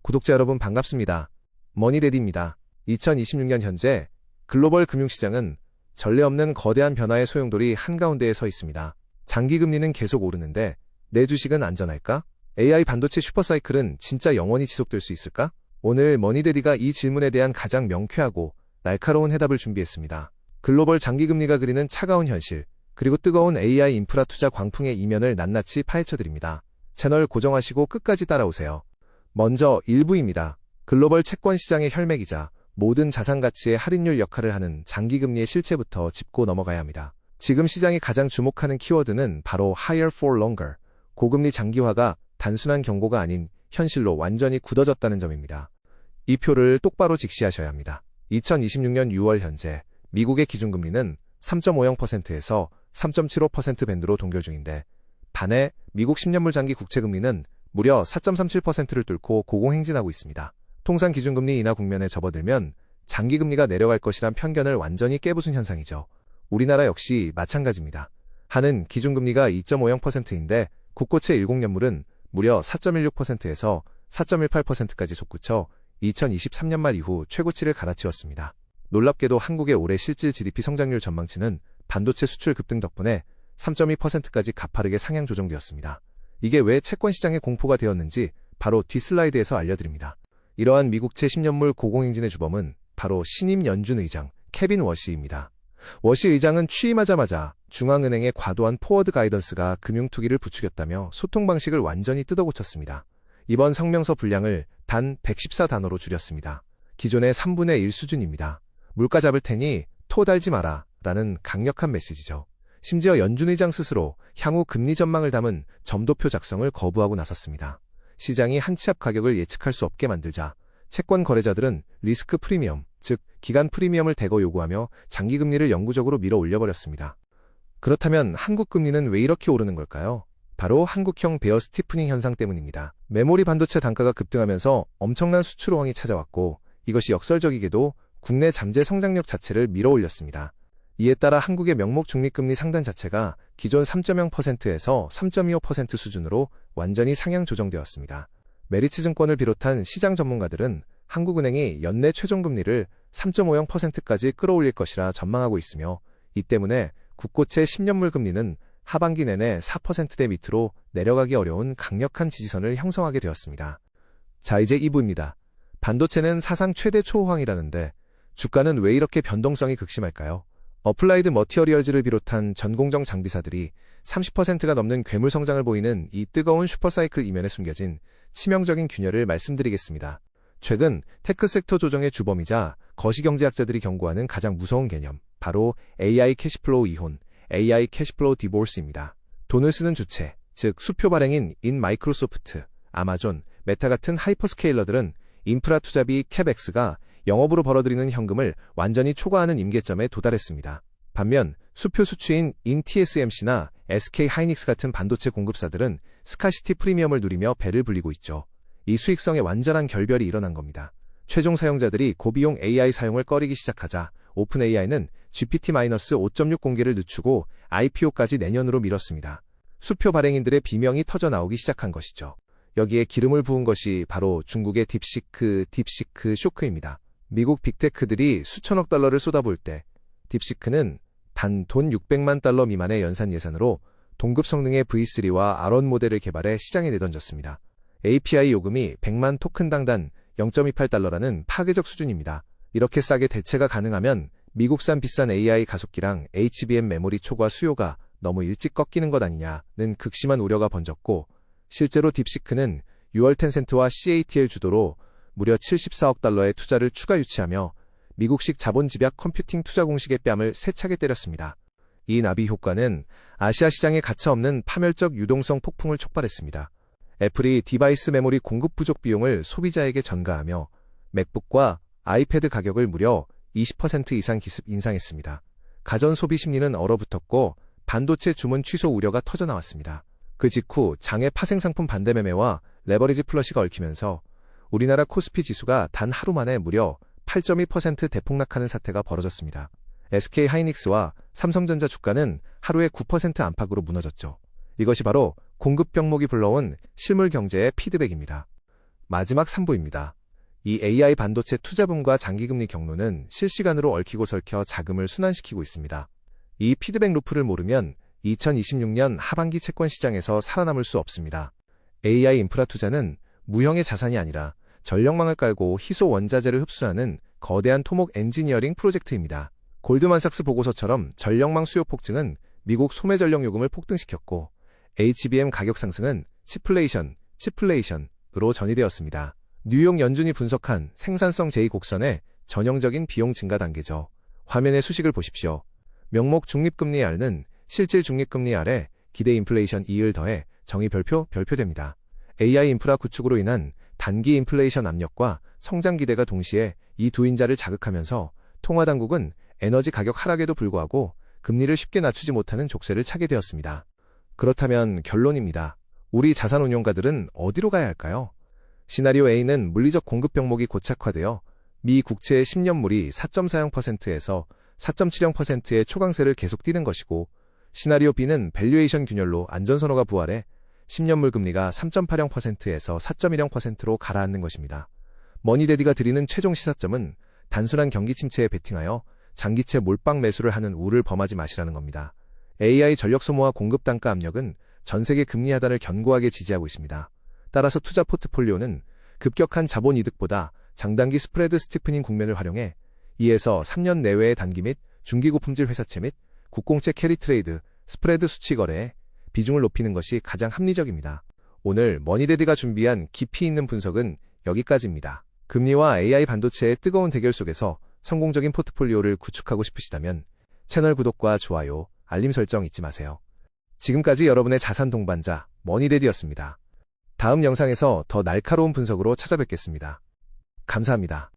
구독자 여러분 반갑습니다. 머니데디입니다. 2026년 현재 글로벌 금융시장은 전례 없는 거대한 변화의 소용돌이 한가운데에 서 있습니다. 장기금리는 계속 오르는데 내 주식은 안전할까? AI 반도체 슈퍼사이클은 진짜 영원히 지속될 수 있을까? 오늘 머니데디가 이 질문에 대한 가장 명쾌하고 날카로운 해답을 준비했습니다. 글로벌 장기금리가 그리는 차가운 현실, 그리고 뜨거운 AI 인프라 투자 광풍의 이면을 낱낱이 파헤쳐드립니다. 채널 고정하시고 끝까지 따라오세요. 먼저 1부입니다. 글로벌 채권 시장의 혈맥이자 모든 자산 가치의 할인율 역할을 하는 장기금리의 실체부터 짚고 넘어가야 합니다. 지금 시장이 가장 주목하는 키워드는 바로 higher for longer, 고금리 장기화가 단순한 경고가 아닌 현실로 완전히 굳어졌다는 점입니다. 이 표를 똑바로 직시하셔야 합니다. 2026년 6월 현재 미국의 기준금리는 3.50%에서 3.75% 밴드로 동결 중인데, 반해 미국 10년물 장기 국채금리는 무려 4.37%를 뚫고 고공행진하고 있습니다. 통상 기준금리 인하 국면에 접어들면 장기금리가 내려갈 것이란 편견을 완전히 깨부순 현상이죠. 우리나라 역시 마찬가지입니다. 한은 기준금리가 2.50%인데 국고채 10년물은 무려 4.16%에서 4.18%까지 솟구쳐 2023년 말 이후 최고치를 갈아치웠습니다. 놀랍게도 한국의 올해 실질 GDP 성장률 전망치는 반도체 수출 급등 덕분에 3.2%까지 가파르게 상향 조정되었습니다. 이게 왜 채권 시장에 공포가 되었는지 바로 뒷 슬라이드에서 알려드립니다. 이러한 미국채 10년물 고공행진의 주범은 바로 신임 연준 의장 케빈 워시입니다. 워시 의장은 취임하자마자 중앙은행의 과도한 포워드 가이던스가 금융투기를 부추겼다며 소통 방식을 완전히 뜯어고쳤습니다. 이번 성명서 분량을 단 114단어로 줄였습니다. 기존의 3분의 1 수준입니다. 물가 잡을 테니 토 달지 마라 라는 강력한 메시지죠. 심지어 연준 의장 스스로 향후 금리 전망을 담은 점도표 작성을 거부하고 나섰습니다. 시장이 한 치 앞 가격을 예측할 수 없게 만들자 채권 거래자들은 리스크 프리미엄, 즉 기간 프리미엄을 대거 요구하며 장기금리를 영구적으로 밀어 올려버렸습니다. 그렇다면 한국 금리는 왜 이렇게 오르는 걸까요? 바로 한국형 베어 스티프닝 현상 때문입니다. 메모리 반도체 단가가 급등하면서 엄청난 수출 호황이 찾아왔고, 이것이 역설적이게도 국내 잠재 성장력 자체를 밀어 올렸습니다. 이에 따라 한국의 명목 중립금리 상단 자체가 기존 3.0%에서 3.25% 수준으로 완전히 상향 조정되었습니다. 메리츠증권을 비롯한 시장 전문가들은 한국은행이 연내 최종금리를 3.50%까지 끌어올릴 것이라 전망하고 있으며, 이 때문에 국고채 10년물 금리는 하반기 내내 4%대 밑으로 내려가기 어려운 강력한 지지선을 형성하게 되었습니다. 자, 이제 2부입니다. 반도체는 사상 최대 초호황이라는데 주가는 왜 이렇게 변동성이 극심할까요? 어플라이드 머티어리얼즈를 비롯한 전공정 장비사들이 30%가 넘는 괴물 성장을 보이는 이 뜨거운 슈퍼사이클 이면에 숨겨진 치명적인 균열을 말씀드리겠습니다. 최근 테크 섹터 조정의 주범이자 거시경제학자들이 경고하는 가장 무서운 개념, 바로 AI 캐시플로우 이혼, AI 캐시플로우 디보스입니다. 돈을 쓰는 주체, 즉 수표 발행인 마이크로소프트, 아마존, 메타 같은 하이퍼스케일러들은 인프라 투자비 캡엑스가 영업으로 벌어들이는 현금을 완전히 초과하는 임계점에 도달했습니다. 반면 수표 수취인 TSMC나 SK 하이닉스 같은 반도체 공급사들은 스카시티 프리미엄을 누리며 배를 불리고 있죠. 이 수익성의 완전한 결별이 일어난 겁니다. 최종 사용자들이 고비용 AI 사용을 꺼리기 시작하자 오픈 AI는 GPT-5.6 공개를 늦추고 IPO까지 내년으로 미뤘습니다. 수표 발행인들의 비명이 터져 나오기 시작한 것이죠. 여기에 기름을 부은 것이 바로 중국의 딥시크 쇼크입니다. 미국 빅테크들이 수천억 달러를 쏟아부을 때 딥시크는 단 돈 600만 달러 미만의 연산 예산으로 동급 성능의 V3와 R1 모델을 개발해 시장에 내던졌습니다. API 요금이 100만 토큰당 단 0.28달러라는 파괴적 수준입니다. 이렇게 싸게 대체가 가능하면 미국산 비싼 AI 가속기랑 HBM 메모리 초과 수요가 너무 일찍 꺾이는 것 아니냐는 극심한 우려가 번졌고, 실제로 딥시크는 6월 텐센트와 CATL 주도로 무려 74억 달러의 투자를 추가 유치하며 미국식 자본 집약 컴퓨팅 투자 공식의 뺨을 세차게 때렸습니다. 이 나비 효과는 아시아 시장에 가차없는 파멸적 유동성 폭풍을 촉발했습니다. 애플이 디바이스 메모리 공급 부족 비용을 소비자에게 전가하며 맥북과 아이패드 가격을 무려 20% 이상 기습 인상했습니다. 가전 소비 심리는 얼어붙었고 반도체 주문 취소 우려가 터져나왔습니다. 그 직후 장외 파생상품 반대 매매와 레버리지 플러시가 얽히면서 우리나라 코스피 지수가 단 하루 만에 무려 8.2% 대폭락하는 사태가 벌어졌습니다. SK 하이닉스와 삼성전자 주가는 하루에 9% 안팎으로 무너졌죠. 이것이 바로 공급 병목이 불러온 실물 경제의 피드백입니다. 마지막 3부입니다. 이 AI 반도체 투자붐과 장기금리 경로는 실시간으로 얽히고 설켜 자금을 순환시키고 있습니다. 이 피드백 루프를 모르면 2026년 하반기 채권 시장에서 살아남을 수 없습니다. AI 인프라 투자는 무형의 자산이 아니라 전력망을 깔고 희소 원자재를 흡수하는 거대한 토목 엔지니어링 프로젝트입니다. 골드만삭스 보고서처럼 전력망 수요 폭증은 미국 소매 전력 요금을 폭등시켰고 HBM 가격 상승은 치플레이션으로 전이되었습니다. 뉴욕 연준이 분석한 생산성 제2곡선의 전형적인 비용 증가 단계죠. 화면의 수식을 보십시오. 명목 중립금리 R는 실질 중립금리 R에 기대 인플레이션 E를 더해 정의 별표됩니다. AI 인프라 구축으로 인한 단기 인플레이션 압력과 성장 기대가 동시에 이 두 인자를 자극하면서 통화당국은 에너지 가격 하락에도 불구하고 금리를 쉽게 낮추지 못하는 족쇄를 차게 되었습니다. 그렇다면 결론입니다. 우리 자산운용가들은 어디로 가야 할까요? 시나리오 A는 물리적 공급 병목이 고착화되어 미 국채의 10년물이 4.40%에서 4.70%의 초강세를 계속 띠는 것이고, 시나리오 B는 밸류에이션 균열로 안전선호가 부활해 10년물 금리가 3.80%에서 4.10%로 가라앉는 것입니다. 머니데디가 드리는 최종 시사점은 단순한 경기 침체에 베팅하여 장기채 몰빵 매수를 하는 우를 범하지 마시라는 겁니다. AI 전력 소모와 공급 단가 압력은 전 세계 금리 하단을 견고하게 지지하고 있습니다. 따라서 투자 포트폴리오는 급격한 자본 이득보다 장단기 스프레드 스티프닝 국면을 활용해 2에서 3년 내외의 단기 및 중기 고품질 회사채 및 국공채 캐리 트레이드, 스프레드 수치 거래에 비중을 높이는 것이 가장 합리적입니다. 오늘 머니데디가 준비한 깊이 있는 분석은 여기까지입니다. 금리와 AI 반도체의 뜨거운 대결 속에서 성공적인 포트폴리오를 구축하고 싶으시다면 채널 구독과 좋아요, 알림 설정 잊지 마세요. 지금까지 여러분의 자산 동반자 머니데디였습니다. 다음 영상에서 더 날카로운 분석으로 찾아뵙겠습니다. 감사합니다.